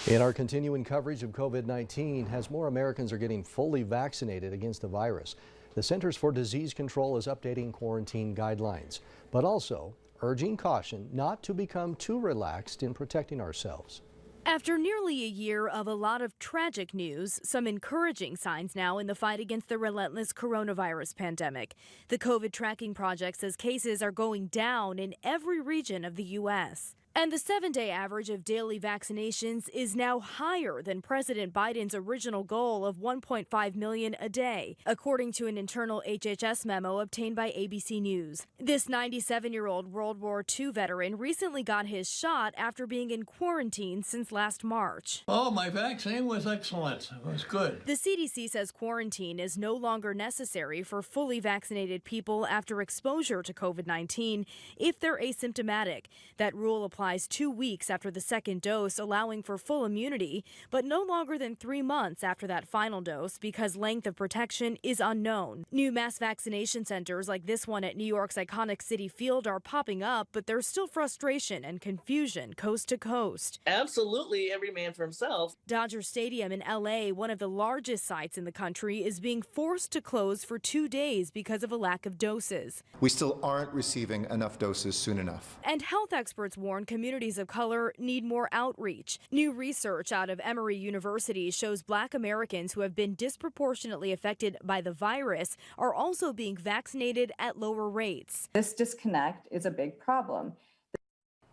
In our continuing coverage of COVID-19, as more Americans are getting fully vaccinated against the virus, the Centers for Disease Control is updating quarantine guidelines, but also urging caution not to become too relaxed in protecting ourselves. After nearly a year of a lot of tragic news, some encouraging signs now in the fight against the relentless coronavirus pandemic. The COVID tracking project says cases are going down in every region of the U.S. And the 7-day average of daily vaccinations is now higher than President Biden's original goal of 1.5 million a day, according to an internal HHS memo obtained by ABC News. This 97-year-old World War II veteran recently got his shot after being in quarantine since last March. Oh, my vaccine was excellent. It was good. The CDC says quarantine is no longer necessary for fully vaccinated people after exposure to COVID-19 if they're asymptomatic. That rule applies 2 weeks after the second dose, allowing for full immunity, but no longer than 3 months after that final dose because length of protection is unknown. New mass vaccination centers like this one at New York's iconic Citi Field are popping up, but there's still frustration and confusion coast to coast. Absolutely, every man for himself. Dodger Stadium in LA, one of the largest sites in the country, is being forced to close for 2 days because of a lack of doses. We still aren't receiving enough doses soon enough. And health experts warn communities of color need more outreach. New research out of Emory University shows Black Americans who have been disproportionately affected by the virus are also being vaccinated at lower rates. This disconnect is a big problem.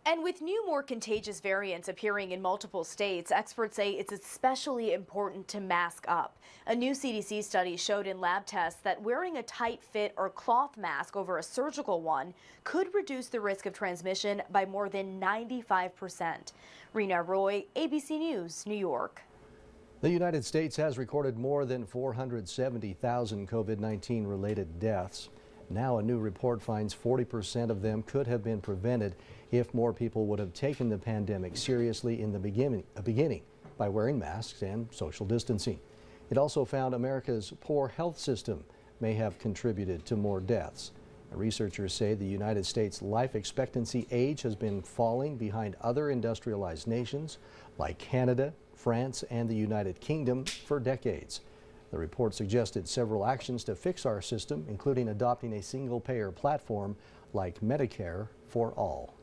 And with new, more contagious variants appearing in multiple states, experts say it's especially important to mask up. A new CDC study showed in lab tests that wearing a tight fit or cloth mask over a surgical one could reduce the risk of transmission by more than 95%. Rena Roy, ABC News, New York. The United States has recorded more than 470,000 COVID-19 related deaths. Now a new report finds 40% of them could have been prevented if more people would have taken the pandemic seriously in the beginning by wearing masks and social distancing. It also found America's poor health system may have contributed to more deaths. Researchers say the United States life expectancy age has been falling behind other industrialized nations like Canada, France, and the United Kingdom for decades. The report suggested several actions to fix our system, including adopting a single-payer platform like Medicare for all.